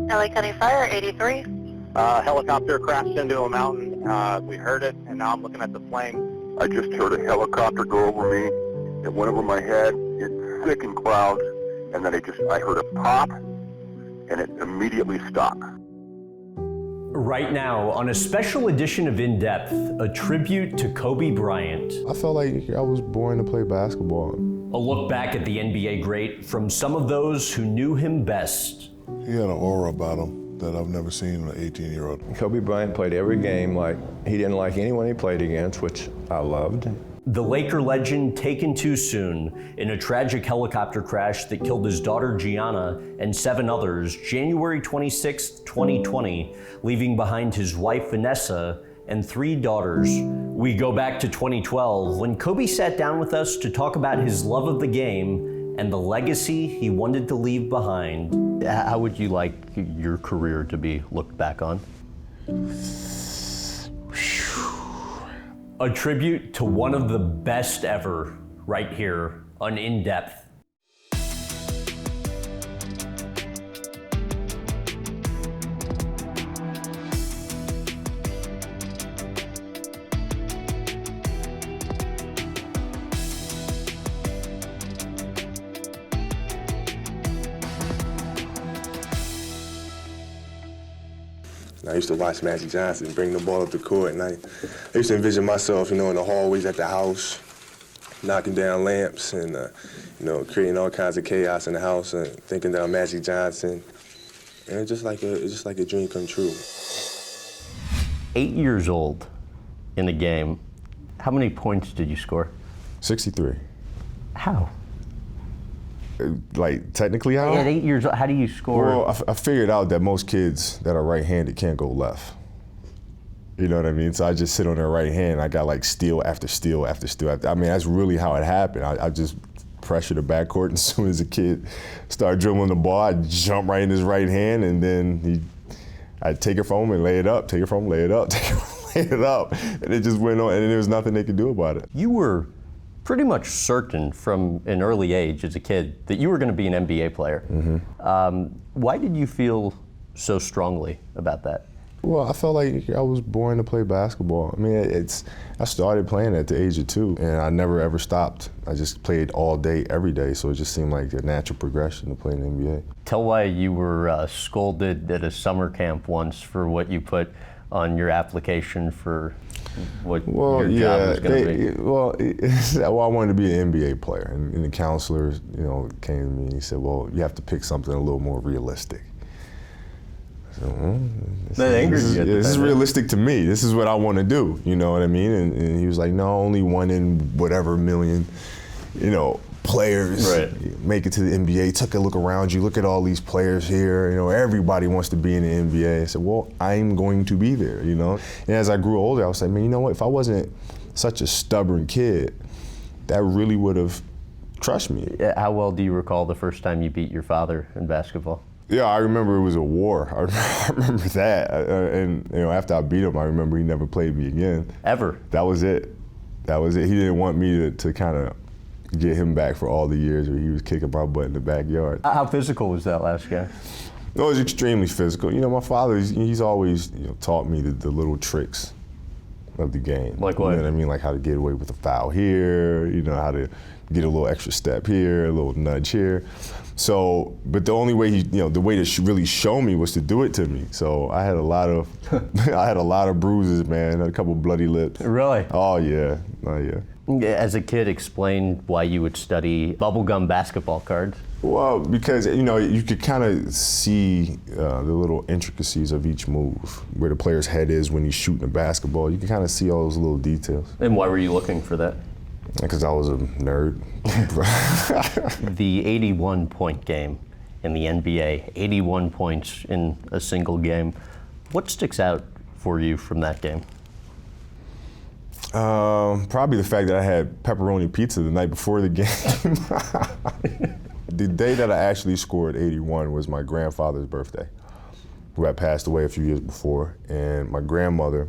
LA County Fire, 83. Helicopter crashed into a mountain. We heard it, and now I'm looking at the flame. I just heard a helicopter go over me. It went over my head. It thickened clouds, and then I heard a pop, and it immediately stopped. Right now, on a special edition of In Depth, a tribute to Kobe Bryant. I felt like I was born to play basketball. A look back at the NBA great from some of those who knew him best. He had an aura about him that I've never seen in an 18-year-old. Kobe Bryant played every game like he didn't like anyone he played against, which I loved. The Laker legend taken too soon in a tragic helicopter crash that killed his daughter Gianna and 7 others January 26, 2020, leaving behind his wife Vanessa and 3 daughters. We go back to 2012 when Kobe sat down with us to talk about his love of the game and the legacy he wanted to leave behind. How would you like your career to be looked back on? A tribute to one of the best ever, right here on In Depth. I used to watch Magic Johnson bring the ball up the court, and I used to envision myself, in the hallways at the house, knocking down lamps and, creating all kinds of chaos in the house, and thinking that I'm Magic Johnson. And it's just like a dream come true. 8 years old in a game. How many points did you score? 63. How? Like, technically how? At 8 years old, how do you score? Well, I figured out that most kids that are right-handed can't go left. You know what I mean? So I just sit on their right hand, I got like steal after steal after steal. I mean, that's really how it happened. I just pressure the backcourt, and as soon as a kid started dribbling the ball, I'd jump right in his right hand, and then I'd take it from him and lay it up, take it from him, lay it up, take it from him, lay it up. And it just went on, and there was nothing they could do about it. You were pretty much certain from an early age as a kid that you were going to be an NBA player. Mm-hmm. Why did you feel so strongly about that? Well, I felt like I was born to play basketball. I mean, I started playing at the age of 2, and I never ever stopped. I just played all day, every day, so it just seemed like a natural progression to play in the NBA. Tell why you were scolded at a summer camp once for what you put on your application for what your job was going to be. Well, I wanted to be an NBA player, and the counselor, came to me and he said, "Well, you have to pick something a little more realistic." This is realistic to me. This is what I want to do. You know what I mean? And he was like, "No, only 1 in whatever million, players make it to the NBA. Took a look around you. Look at all these players here. Everybody wants to be in the NBA." I said, "Well, I'm going to be there." And as I grew older, I was like, "Man, you know what? If I wasn't such a stubborn kid, that really would have crushed me." How well do you recall the first time you beat your father in basketball? Yeah, I remember it was a war. I remember that. And after I beat him, I remember he never played me again. Ever? That was it. He didn't want me to kind of get him back for all the years where he was kicking my butt in the backyard. How physical was that last guy? No, it was extremely physical. My father, he's always taught me the little tricks of the game. Like what? You know what I mean? Like how to get away with a foul here, how to get a little extra step here, a little nudge here. So, but the only way the way to really show me was to do it to me. So I had a lot of bruises, man, a couple bloody lips. Really? Oh yeah. As a kid, explain why you would study bubblegum basketball cards. Well, because you could kind of see the little intricacies of each move, where the player's head is when he's shooting a basketball. You can kind of see all those little details. And why were you looking for that? Because I was a nerd. The 81-point game in the NBA, 81 points in a single game. What sticks out for you from that game? Probably the fact that I had pepperoni pizza the night before the game. The day that I actually scored 81 was my grandfather's birthday, who had passed away a few years before, and my grandmother,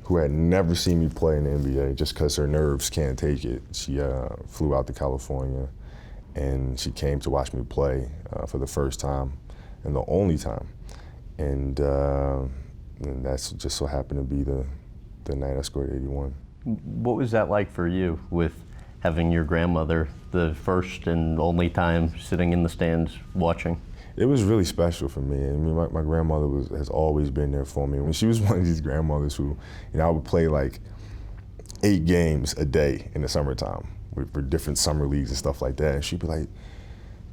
who had never seen me play in the NBA just because her nerves can't take it. She flew out to California, and she came to watch me play for the first time. and the only time. And that's just so happened to be the night I scored 81. What was that like for you with having your grandmother the first and only time sitting in the stands watching? It was really special for me. I mean, my grandmother has always been there for me. I mean, she was one of these grandmothers who, I would play like 8 games a day in the summertime for different summer leagues and stuff like that. And she'd be like,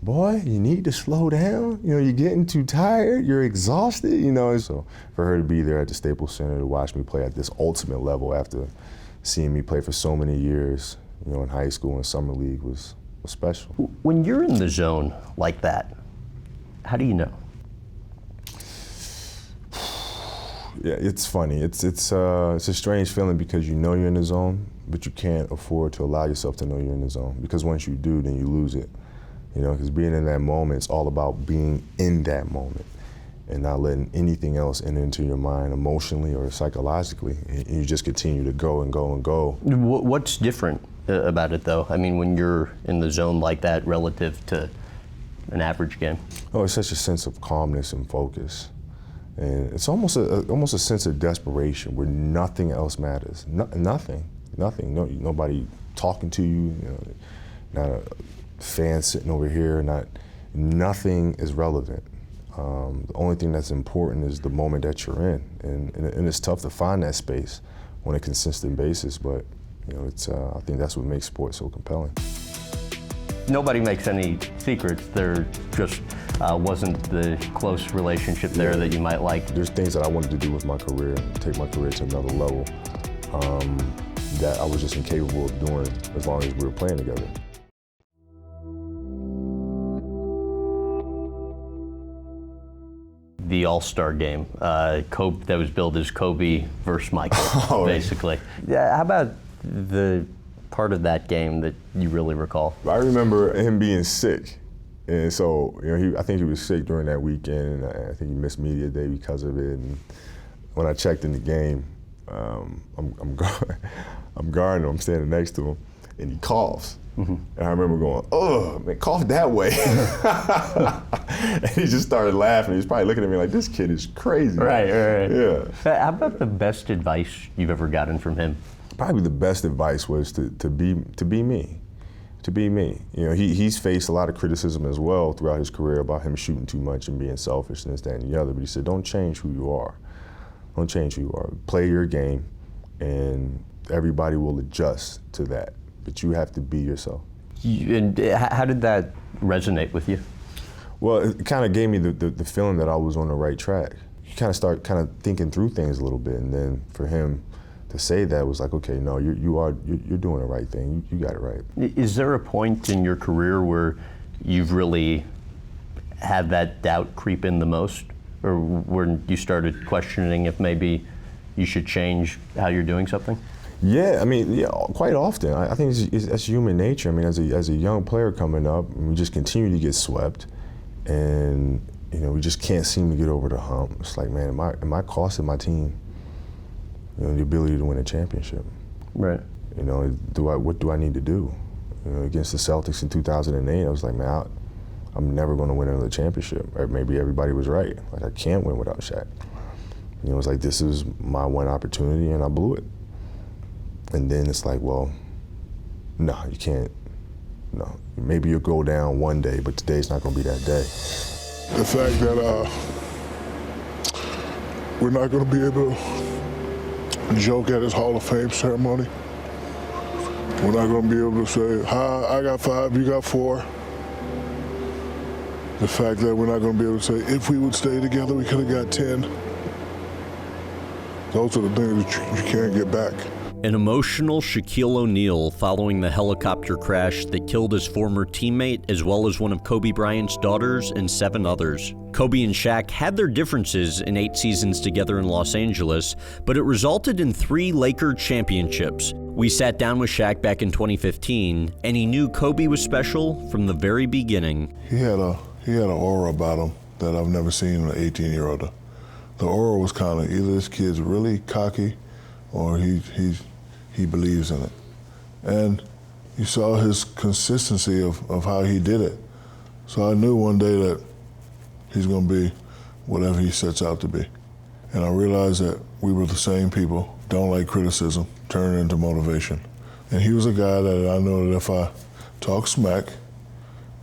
boy, you need to slow down. You're getting too tired, you're exhausted, So for her to be there at the Staples Center to watch me play at this ultimate level after seeing me play for so many years, in high school and summer league was special. When you're in the zone like that, how do you know? Yeah, it's funny. It's a strange feeling because you know you're in the zone, but you can't afford to allow yourself to know you're in the zone, because once you do, then you lose it. Because being in that moment, it's all about being in that moment and not letting anything else enter into your mind emotionally or psychologically. And you just continue to go and go and go. What's different about it, though? I mean, when you're in the zone like that relative to an average game? Oh, it's such a sense of calmness and focus. And it's almost a sense of desperation where nothing else matters. Nothing. Nobody talking to you, not a fan sitting over here, nothing is relevant. The only thing that's important is the moment that you're in. And it's tough to find that space on a consistent basis, but I think that's what makes sports so compelling. Nobody makes any secrets. There just wasn't the close relationship there that you might like. There's things that I wanted to do with my career, take my career to another level, that I was just incapable of doing as long as we were playing together. The All-Star game, Kobe, that was billed as Kobe versus Michael, basically. Yeah, how about the part of that game that you really recall? I remember him being sick, and so I think he was sick during that weekend, and I think he missed media day because of it. And when I checked in the game, I'm guarding him, I'm standing next to him, and he coughs. Mm-hmm. And I remember going, oh, man, cough that way. And he just started laughing. He was probably looking at me like, this kid is crazy. Right. Yeah. How about the best advice you've ever gotten from him? Probably the best advice was to be me. To be me. He's faced a lot of criticism as well throughout his career about him shooting too much and being selfish and this, that, and the other. But he said, don't change who you are. Don't change who you are. Play your game, and everybody will adjust to that. But you have to be yourself. And how did that resonate with you? Well, it kind of gave me the feeling that I was on the right track. You kind of start thinking through things a little bit, and then for him to say that was like, okay, no, you're doing the right thing. You got it right. Is there a point in your career where you've really had that doubt creep in the most, or when you started questioning if maybe you should change how you're doing something? Yeah, I mean, quite often. I think that's human nature. I mean, as a young player coming up, we just continue to get swept, and we just can't seem to get over the hump. It's like, man, am I costing my team, the ability to win a championship? Right. What do I need to do? Against the Celtics in 2008, I was like, man, I'm never going to win another championship. Or maybe everybody was right. Like, I can't win without Shaq. It was like, this is my one opportunity, and I blew it. And then it's like, well, no, you can't. No, maybe you'll go down one day, but today's not going to be that day. The fact that we're not going to be able to joke at his Hall of Fame ceremony. We're not going to be able to say, hi, I got 5, you got 4. The fact that we're not going to be able to say, if we would stay together, we could have got 10. Those are the things that you can't get back. An emotional Shaquille O'Neal following the helicopter crash that killed his former teammate as well as one of Kobe Bryant's daughters and 7 others. Kobe and Shaq had their differences in 8 seasons together in Los Angeles, but it resulted in 3 Laker championships. We sat down with Shaq back in 2015, and he knew Kobe was special from the very beginning. He had an aura about him that I've never seen in an 18-year-old. The aura was kind of either this kid's really cocky or he believes in it. And you saw his consistency of how he did it. So I knew one day that he's going to be whatever he sets out to be. And I realized that we were the same people, don't like criticism, turn it into motivation. And he was a guy that I know that if I talk smack,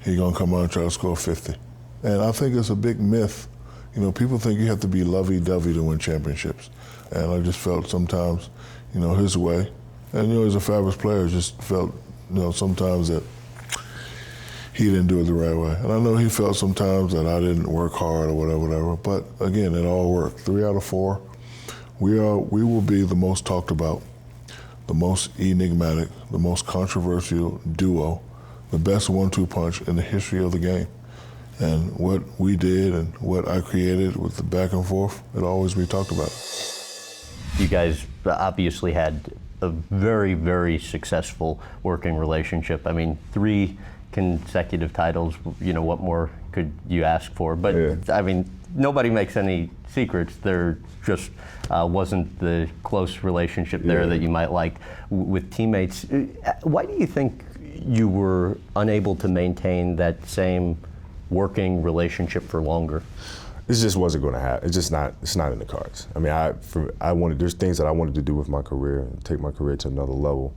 he's going to come out and try to score 50. And I think it's a big myth. You know, people think you have to be lovey-dovey to win championships. And I just felt sometimes, you know, his way. And, you know, he's a fabulous player, just felt, you know, sometimes that he didn't do it the right way. And I know he felt sometimes that I didn't work hard or whatever. But again, it all worked. 3 out of 4. We will be the most talked about, the most enigmatic, the most controversial duo, the best 1-2 punch in the history of the game. And what we did and what I created with the back and forth, it'll always be talked about. You guys obviously had a very, very successful working relationship. I mean, 3 consecutive titles, you know, what more could you ask for? But yeah. I mean, nobody makes any secrets. There just wasn't the close relationship there that you might like with teammates. Why do you think you were unable to maintain that same working relationship for longer? It just wasn't going to happen. It's not in the cards. I mean, there's things that I wanted to do with my career and take my career to another level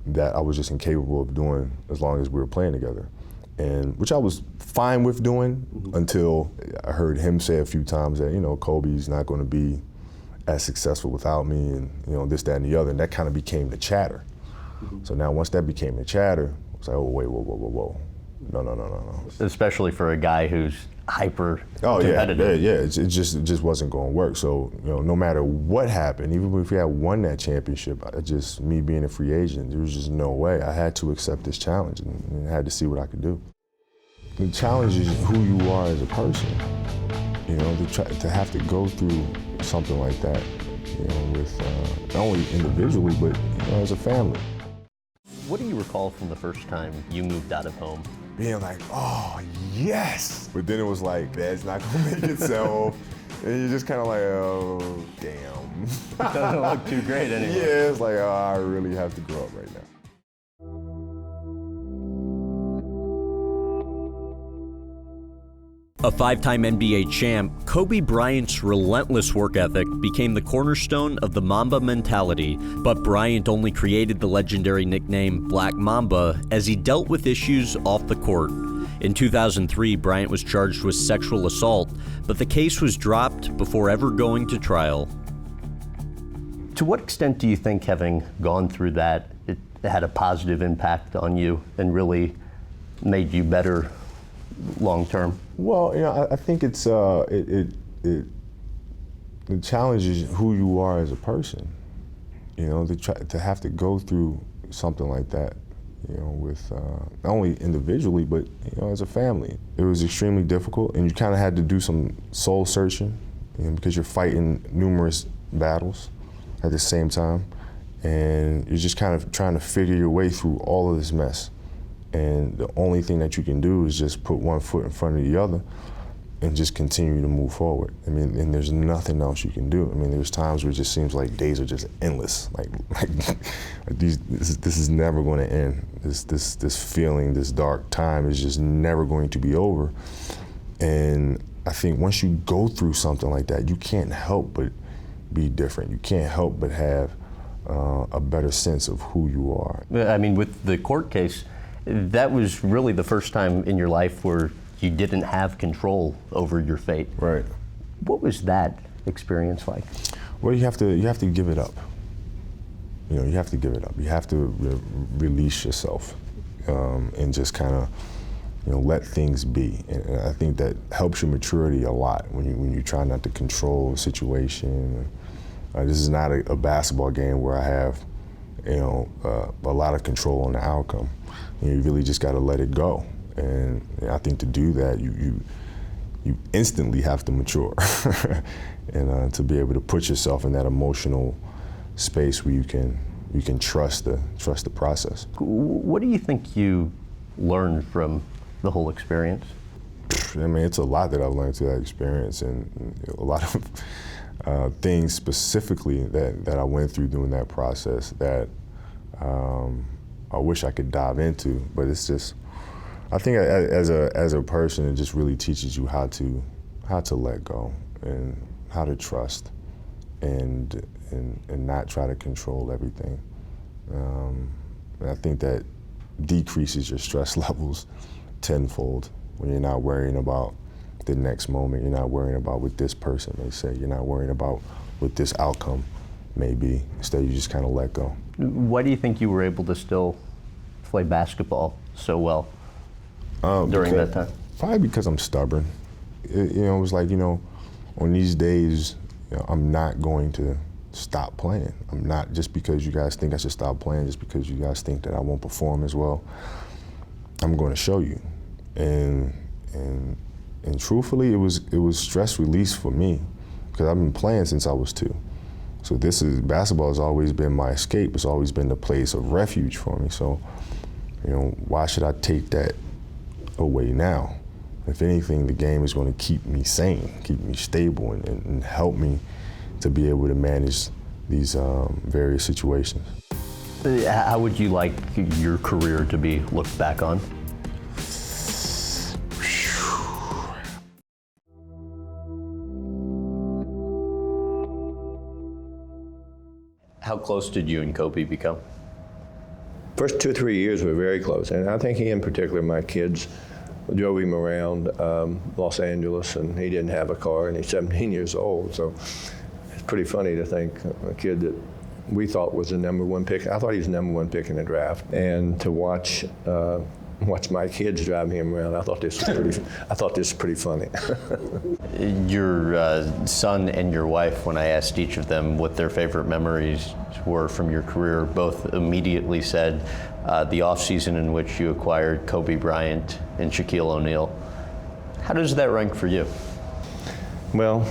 that I was just incapable of doing as long as we were playing together, and which I was fine with doing until I heard him say a few times that, you know, Kobe's not going to be as successful without me, and, you know, this, that, and the other, and that kind of became the chatter. So now once that became the chatter, I was like, oh, wait, whoa. No. Especially for a guy who's hyper competitive. Yeah. It just wasn't going to work. So, you know, no matter what happened, even if we had won that championship, me being a free agent, there was just no way. I had to accept this challenge and had to see what I could do. The challenge is who you are as a person. You know, to have to go through something like that, you know, with not only individually, but, you know, as a family. What do you recall from the first time you moved out of home? Being like, oh, yes! But then it was like, Dad's not gonna make itself. And you're just kind of like, oh, damn. It doesn't look too great anymore. Yeah, it's like, oh, I really have to grow up right now. A 5-time NBA champ, Kobe Bryant's relentless work ethic became the cornerstone of the Mamba mentality, but Bryant only created the legendary nickname Black Mamba as he dealt with issues off the court. In 2003, Bryant was charged with sexual assault, but the case was dropped before ever going to trial. To what extent do you think having gone through that, it had a positive impact on you and really made you better long term? Well, you know, I think it's the challenge is who you are as a person. You know, to have to go through something like that, you know, with not only individually but, you know, as a family. It was extremely difficult, and you kind of had to do some soul searching, you know, because you're fighting numerous battles at the same time, and you're just kind of trying to figure your way through all of this mess. And the only thing that you can do is just put one foot in front of the other and just continue to move forward. I mean, and there's nothing else you can do. I mean, there's times where it just seems like days are just endless. This is never going to end. This feeling, this dark time is just never going to be over. And I think once you go through something like that, you can't help but be different. You can't help but have a better sense of who you are. I mean, with the court case, that was really the first time in your life where you didn't have control over your fate. Right. What was that experience like? Well, you have to give it up. You know, you have to give it up. You have to release yourself and just kind of, you know, let things be. And I think that helps your maturity a lot when you try not to control a situation. This is not a basketball game where I have, you know, a lot of control on the outcome. You really just got to let it go, and I think to do that, you instantly have to mature, and to be able to put yourself in that emotional space where you can trust the process. What do you think you learned from the whole experience? I mean, it's a lot that I've learned through that experience, and a lot of things specifically that I went through during that process that I wish I could dive into, but it's just I think as a person, it just really teaches you how to let go and how to trust and not try to control everything. And I think that decreases your stress levels tenfold when you're not worrying about the next moment. You're not worrying about what this person may say. You're not worrying about what this outcome may be. Instead, you just kind of let go. Why do you think you were able to still play basketball so well during that time? Probably because I'm stubborn. It was like, on these days, I'm not going to stop playing. I'm not, just because you guys think I should stop playing, just because you guys think that I won't perform as well. I'm going to show you. And truthfully, it was stress release for me, because I've been playing since I was 2. So basketball has always been my escape. It's always been the place of refuge for me. So, why should I take that away now? If anything, the game is going to keep me sane, keep me stable, and help me to be able to manage these various situations. How would you like your career to be looked back on? How close did you and Kobe become? First 2 or 3 years were very close, and I think he in particular, my kids, drove him around Los Angeles, and he didn't have a car, and he's 17 years old, so it's pretty funny to think a kid that we thought was the #1 pick. I thought he was the #1 pick in the draft, and to watch my kids driving him around, I thought this was pretty funny. Your son and your wife, when I asked each of them what their favorite memories were from your career, both immediately said the offseason in which you acquired Kobe Bryant and Shaquille O'Neal. How does that rank for you? Well,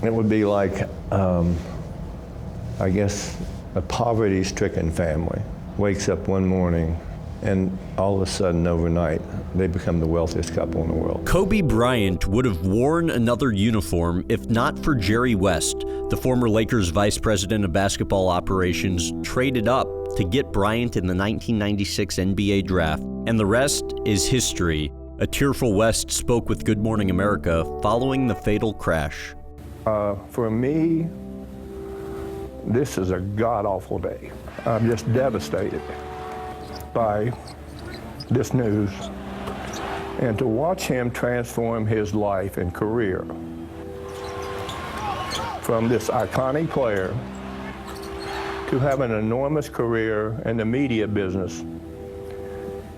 it would be like, I guess, a poverty-stricken family wakes up one morning and all of a sudden, overnight, they become the wealthiest couple in the world. Kobe Bryant would have worn another uniform if not for Jerry West, the former Lakers vice president of basketball operations, traded up to get Bryant in the 1996 NBA draft. And the rest is history. A tearful West spoke with Good Morning America following the fatal crash. For me, this is a god-awful day. I'm just devastated by this news, and to watch him transform his life and career from this iconic player to have an enormous career in the media business,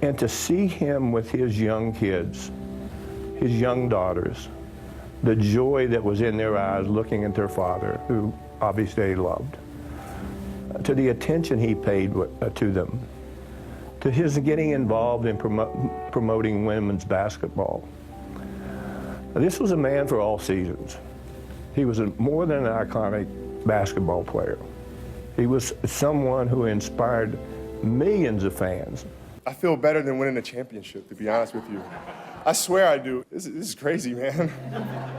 and to see him with his young kids, his young daughters, the joy that was in their eyes looking at their father, who obviously they loved, to the attention he paid to them, to his getting involved in promoting women's basketball. This was a man for all seasons. He was more than an iconic basketball player. He was someone who inspired millions of fans. I feel better than winning a championship, to be honest with you. I swear I do. This is crazy, man.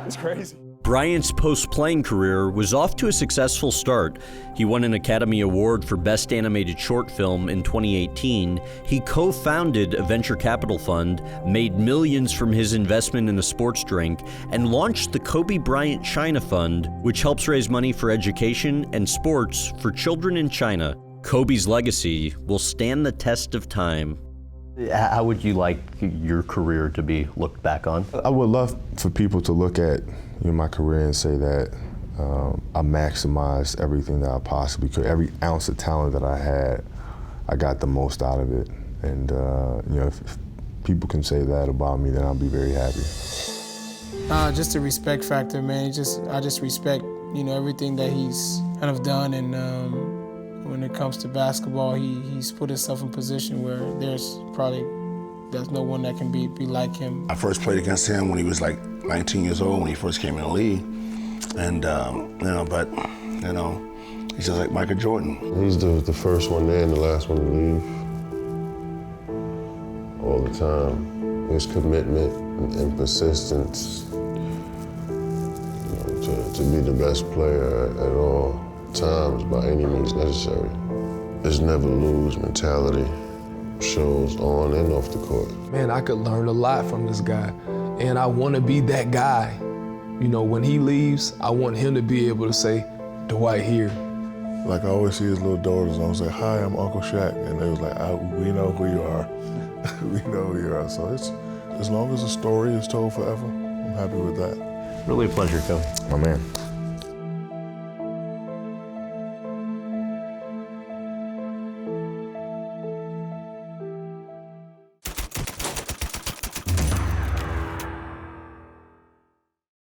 It's crazy. Bryant's post-playing career was off to a successful start. He won an Academy Award for Best Animated Short Film in 2018. He co-founded a venture capital fund, made millions from his investment in a sports drink, and launched the Kobe Bryant China Fund, which helps raise money for education and sports for children in China. Kobe's legacy will stand the test of time. How would you like your career to be looked back on? I would love for people to look at my career and say that I maximized everything that I possibly could. Every ounce of talent that I had, I got the most out of it. And if people can say that about me, then I'll be very happy. Just a respect factor, man. I just respect, everything that he's kind of done, and when it comes to basketball, he's put himself in a position where there's no one that can be like him. I first played against him when he was like 19 years old, when he first came in the league, and he's just like Michael Jordan. He's the first one there and the last one to leave all the time. His commitment and persistence, to be the best player at all times by any means necessary. There's never lose mentality, shows on and off the court. Man, I could learn a lot from this guy, and I want to be that guy. You know, when he leaves, I want him to be able to say, Dwight here. Like I always see his little daughters, and I was like, "Hi, I'm Uncle Shaq," and they was like, "We know who you are. We know who you are." So it's, as long as the story is told forever, I'm happy with that. Really a pleasure, Kobe. My man.